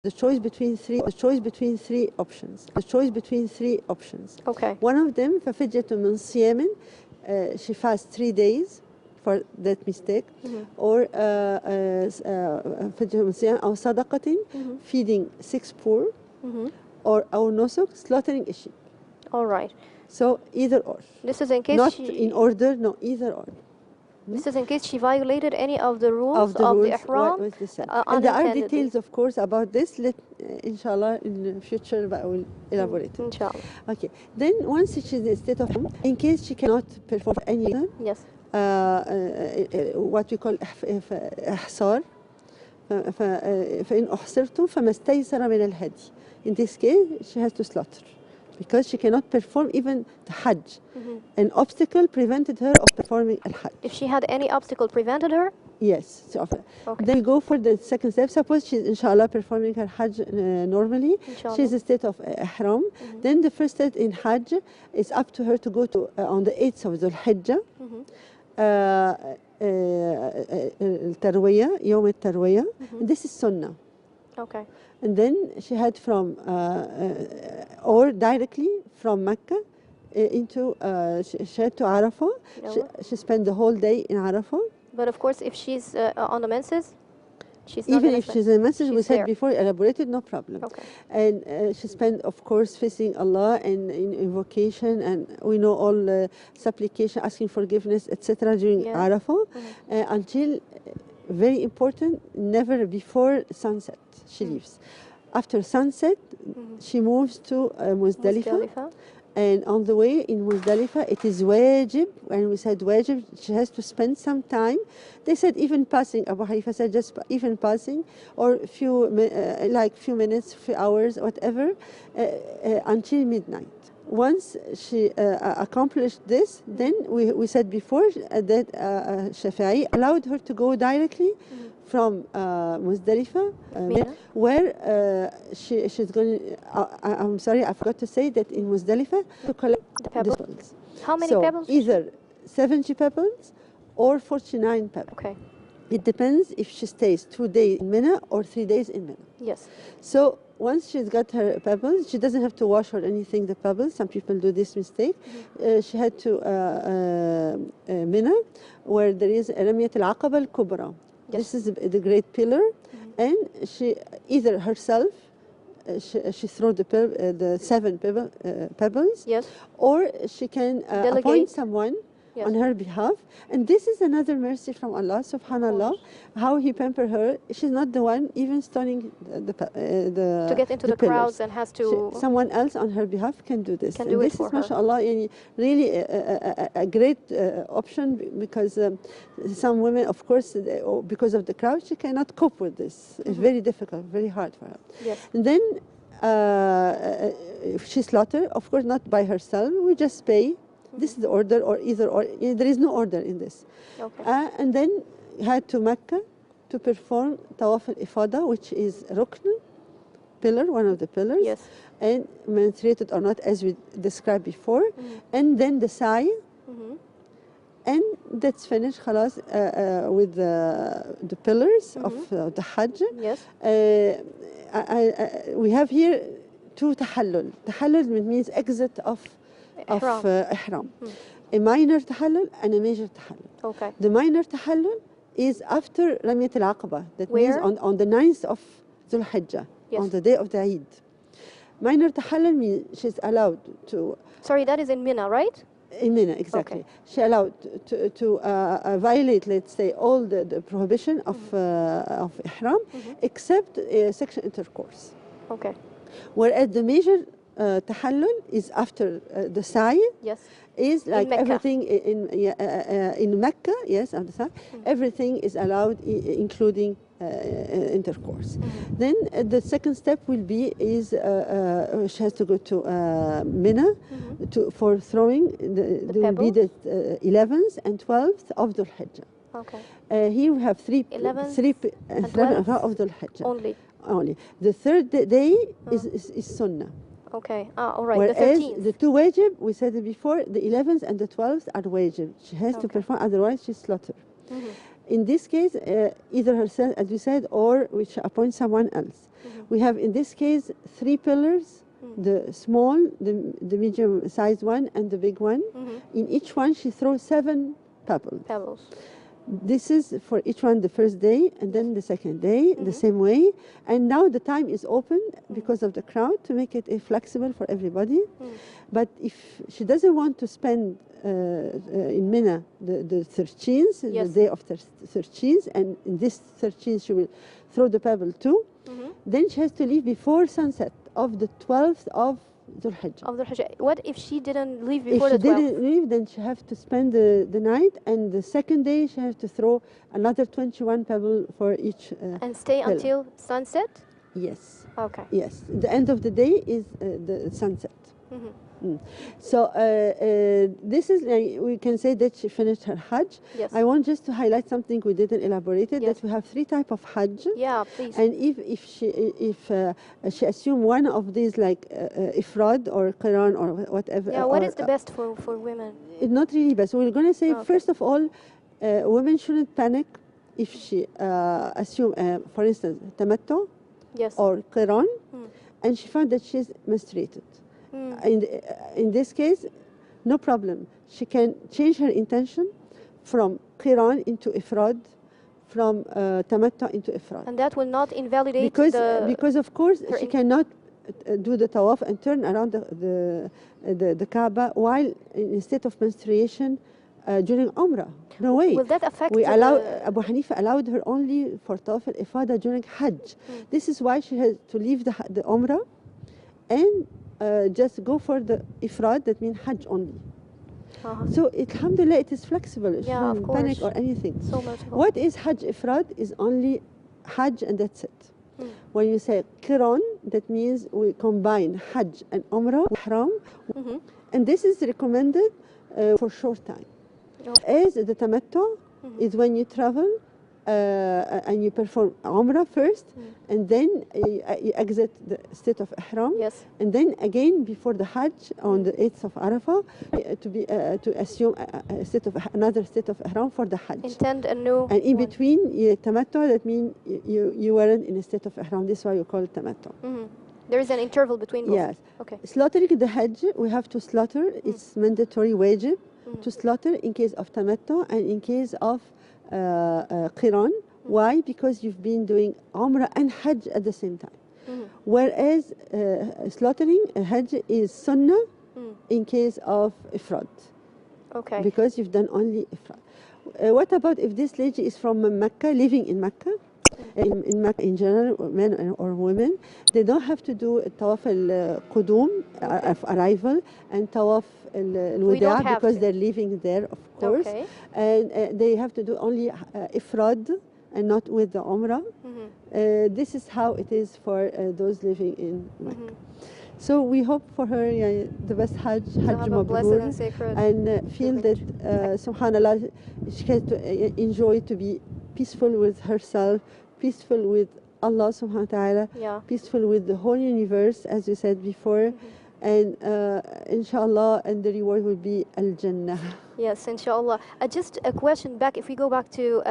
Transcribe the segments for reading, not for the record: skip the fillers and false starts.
the choice between three options. Okay. One of them ففدية من صيام, she fasts 3 days for that mistake, or فدية من صيام أو صدقة, feeding 6 poor, or أو نسك, slaughtering a sheep. All right. So either or. This is in case not in order, no, either or. This is in case she violated any of the rules of the ihram. And there are details, of course, about this. Inshallah, in the future, I will elaborate. Inshallah. Okay. Then once she's in a state of ihram, in case she cannot perform any reason, yes, what we call إحصار, فإن أحصرتم فما استيسر من الهدي. In this case, she has to slaughter, because she cannot perform even the Hajj. An obstacle prevented her of performing al-Hajj. If she had any obstacle prevented her? Yes. So okay. Then go for the second step. Suppose she's, inshallah, performing her Hajj normally. Inshallah. She's in a state of ihram. Then the first step in Hajj is up to her to go to, on the 8th of Dhul Hijjah, التروية, يوم التروية. This is Sunnah. Okay. And then she had from, or directly from Mecca into, she had to Arafah. No. She spent the whole day in Arafah. But of course, if she's on the menses, she's not even if she's in the menses, we said there. before, elaborated, no problem. Okay. And she spent, of course, facing Allah and in invocation, and we know all supplication, asking forgiveness, etc. during Arafah, until, very important, never before sunset she leaves. After sunset, she moves to Muzdalifah. And on the way in Muzdalifah, it is wajib. When we said wajib, she has to spend some time. They said even passing. Abu Hanifa said just even passing, or few minutes, few hours, whatever, until midnight. Once she accomplished this, then we said before that Shafi'i allowed her to go directly from Muzdalifah, where she's going. I'm sorry, I forgot to say that in Muzdalifah to collect the pebbles. How many pebbles? Either 70 pebbles or 49 pebbles. Okay. It depends if she stays 2 days in Mina or 3 days in Mina. Yes. So once she's got her pebbles, she doesn't have to wash or anything, the pebbles. Some people do this mistake. She had to Mina, where there is Ramiyat al-Aqaba al-Kubra. Yes. This is the great pillar. And she either herself, she throws the 7 pebbles, yes, or she can appoint someone on her behalf. And this is another mercy from Allah, subhanallah, how He pamper her. She's not the one even stoning to get into the crowds, and has to... someone else on her behalf can do this. And this is, mashallah, really a great option, because some women, of course, because of the crowd, she cannot cope with this. It's very difficult, very hard for her. Yes. And then if she slaughters, of course, not by herself, we just pay. This is the order, or either or. There is no order in this. Okay. And then had to Mecca to perform Tawaf al-Ifada, which is Rukn, pillar, one of the pillars. Yes. And menstruated or not, as we described before. And then the Sa'i. And that's finished, khalas, with the pillars of the Hajj. Yes. We have here 2 tahallul. Tahallul means exit of ihram. A minor tahallul and a major tahallul. Okay. The minor tahallul is after Ramiyat al-Aqaba. That means on the 9th of Dhul Hijjah, on the day of the Eid. Minor tahallul means she's allowed to... Sorry, that is in Mina, right? In Mina, exactly. Okay. She allowed to violate, let's say, all the prohibition of ihram, except sexual intercourse. Okay. Whereas the major tahallul is after the Sa'i. Yes. Is like everything in Mecca. Yes, on the Sa'i. Everything is allowed, including intercourse. Then the second step will be she has to go to Mina for throwing will be the 11th and 12th of Dhul Hijjah. Okay. Here we have 3 and 12th of Dhul Hijjah. Only. The third day is Sunnah. Okay. All right. Whereas the 13th. The 2 wajib, we said it before, the 11th and the 12th are wajib. She has to perform, otherwise she's slaughtered. in this case, either herself, as we said, or we should appoint someone else. We have, in this case, 3 pillars, the small, the medium-sized one, and the big one. In each one, she throws 7 pebbles. This is for each one the first day, and then the second day, the same way. And now the time is open because of the crowd to make it flexible for everybody. But if she doesn't want to spend in Mina the 13th, the day of 13th, and in this 13th she will throw the pebble too, then she has to leave before sunset of the 12th of Dhul Hijjah. What if she didn't leave before the 12th? If she didn't leave, then she have to spend the night, and the second day she has to throw another 21 pebble for each and stay pillar. Until sunset? Yes. Okay. Yes. The end of the day is the sunset. So this is, we can say that she finished her Hajj. Yes. I want just to highlight something we didn't elaborate it, that we have 3 types of Hajj. Yeah, please. And if she assume one of these, like ifrad or qiran or whatever. Yeah, what is the best for women? It's not really best. We're going to say, first of all, women shouldn't panic if she assume, for instance, tamattu or qiran, and she found that she's menstruated. In this case, no problem. She can change her intention from qiran into ifrad, from tamattu into ifrad. And that will not invalidate because of course she cannot do the tawaf and turn around the Kaaba while in a state of menstruation during Umrah. No way. Will that affect Abu Hanifa allowed her only for tawaf al-ifada during Hajj. This is why she has to leave the Umrah and just go for the ifrad, that means Hajj only. So alhamdulillah, it is flexible. She shouldn't panic or anything. So much hope. What is Hajj ifrad is only Hajj and that's it. When you say qiran, that means we combine Hajj and Umrah, Ihram, and this is recommended for short time. As the tamattu is when you travel and you perform Umrah first, and then you exit the state of Ihram, and then again before the Hajj on the 8th of Arafah to assume another state of Ihram for the Hajj. Intend a new and in between tamattu, that means you weren't in a state of Ihram. This is why you call it tamattu. There is an interval between both. Yes. Okay. Slaughtering the Hajj, we have to slaughter. It's mandatory wajib to slaughter in case of tamattu and in case of qiran. Why? Because you've been doing Umrah and Hajj at the same time. Whereas slaughtering Hajj is sunnah in case of ifrad. Okay. Because you've done only ifrad. What about if this lady is from Mecca, living in Mecca? In Mecca in general, men or women, they don't have to do tawaf al-qudum, arrival, and tawaf al-wida because they're living there, of course. Okay. And they have to do only ifrad and not with the Umrah. This is how it is for those living in Mecca. So we hope for her the best Hajj Mabrur, and feel that subhanallah, she can enjoy to be peaceful with herself, peaceful with Allah subhanahu wa ta'ala, peaceful with the whole universe, as you said before, and inshallah, and the reward will be al-Jannah. Yes, inshallah. Just a question back, if we go back to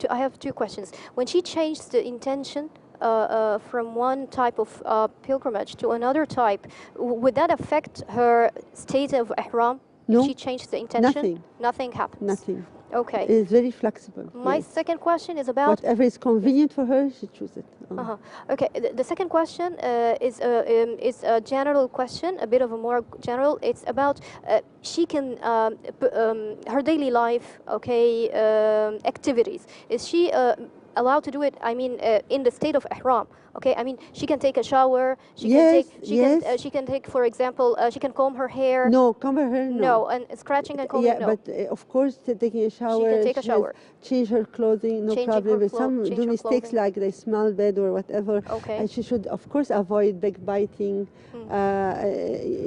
I have 2 questions. When she changed the intention from one type of pilgrimage to another type, would that affect her state of ihram? No. If she changed the intention? Nothing. Nothing happens? Nothing. Okay. It's very flexible. My second question is about... Whatever is convenient for her, she chooses it. Okay. The second question is a general question, a bit of a more general. It's about she can, her daily life, activities. Is she allowed to do it, I mean, in the state of ihram? Okay, I mean, she can take a shower. She can take, for example, she can comb her hair. No, comb her hair. No, and scratching and combing. Yeah, but of course, taking a shower. She can take a shower. Change her clothing, no problem. But some do mistakes like they smell bad or whatever. Okay. And she should, of course, avoid backbiting.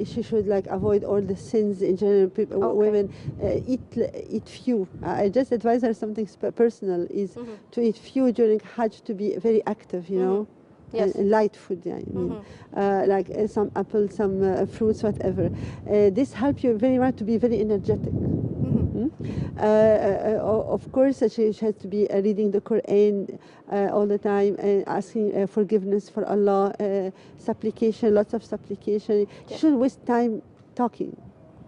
She should avoid all the sins in general. Women eat few. I just advise her something personal is to eat few during Hajj, to be very active. You know. Yes. Light food, I mean, like some apples, some fruits, whatever. This helps you very much to be very energetic. Of course, she has to be reading the Quran all the time, asking forgiveness for Allah, supplication, lots of supplication. She shouldn't waste time talking.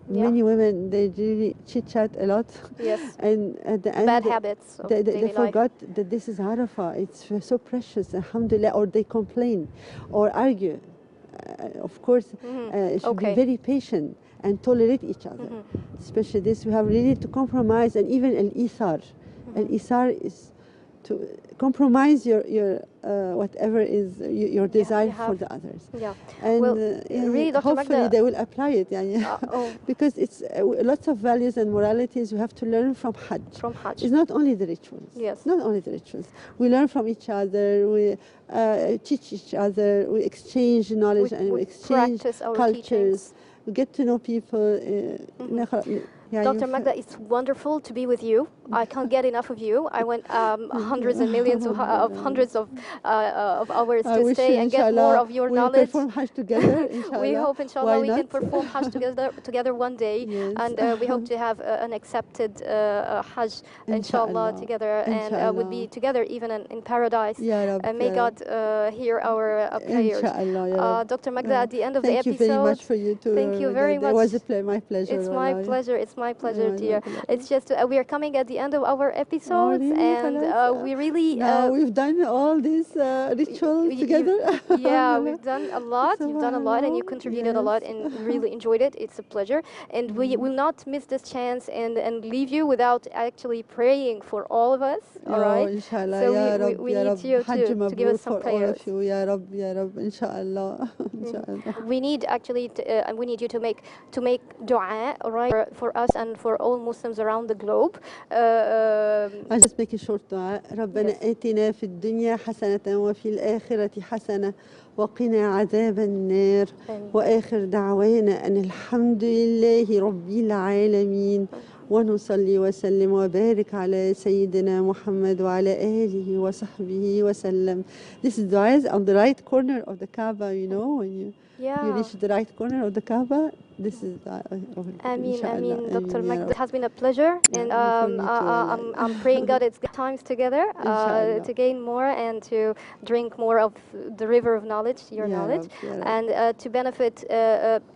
Many women, they really chit-chat a lot. Yes. And at the end, bad habits of daily they forgot that this is Arafah. It's so precious, alhamdulillah, or they complain or argue. Of course, should be very patient and tolerate each other. Especially this, we have really to compromise, and even al-ithar. Al-ithar is to compromise your whatever is your desire for the others. And well, really, Dr. hopefully Magdah, they will apply it, because it's lots of values and moralities we have to learn from Hajj. From Hajj. It's not only the rituals. Yes. Not only the rituals. We learn from each other. We teach each other. We exchange knowledge and we exchange cultures. We get to know people. Dr. Magdah, it's wonderful to be with you. I can't get enough of you. I went hundreds and millions of hundreds of hours to stay and get more of your knowledge. We perform Hajj together, inshallah. We hope, inshallah, we can perform Hajj together one day. Yes. And we hope to have an accepted Hajj, inshallah, together. And would be together even in paradise. May God hear our prayers. Dr. Magdah, at the end of the episode. Thank you very much for you too. Thank you very much. It was my pleasure. It's my pleasure. It's my pleasure, dear. It's just we are coming at the end of our episodes, and we really we've done all these rituals together. Yeah, we've done a lot. You've done a lot, and you contributed a lot, and really enjoyed it. It's a pleasure, and we will not miss this chance and leave you without actually praying for all of us. All right. Inshallah. So we need you to give us some prayers. Ya Rab, ya Rab, inshallah. We need actually we need you to make dua, all right, for us and for all Muslims around the globe. I just make a short dua. ربنا آتنا في الدنيا حسنة وفي الآخرة حسنة وقنا عذاب النار وآخر دعوانا أن الحمد لله رب العالمين ونصلي وسلم وبارك على سيدنا محمد وعلى آله وصحبه وسلم. This is dua is on the right corner of the Kaaba, you know, when you reach the right corner of the Kaaba. This is Ameen, Ameen, Dr. Magdah. It has been a pleasure, and I'm praying God it's good times together to gain more and to drink more of the river of knowledge, your knowledge, and to benefit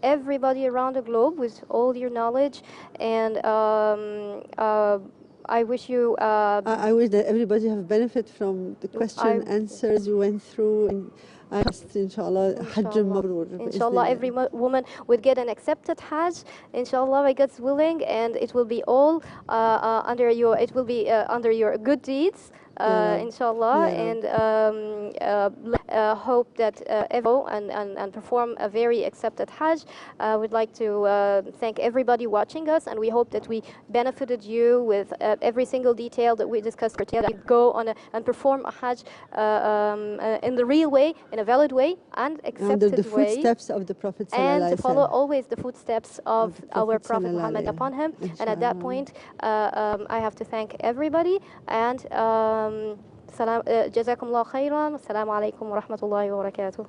everybody around the globe with all your knowledge. And I wish you. I wish that everybody have benefit from the question answers you went through. And I trust, inshallah, Hajj Mabrur. Inshallah, every woman would get an accepted Hajj, inshallah, by God's willing, and it will be all under your. It will be under your good deeds. Inshallah, and hope that and perform a very accepted Hajj. We'd like to thank everybody watching us, and we hope that we benefited you with every single detail that we discussed. Go on and perform a Hajj in the real way, in a valid way, and accepted under the footsteps of the Prophet and to follow always the footsteps of our Prophet Muhammad upon him. And at that point, I have to thank everybody and جزاكم الله خيرا. السلام عليكم ورحمة الله وبركاته.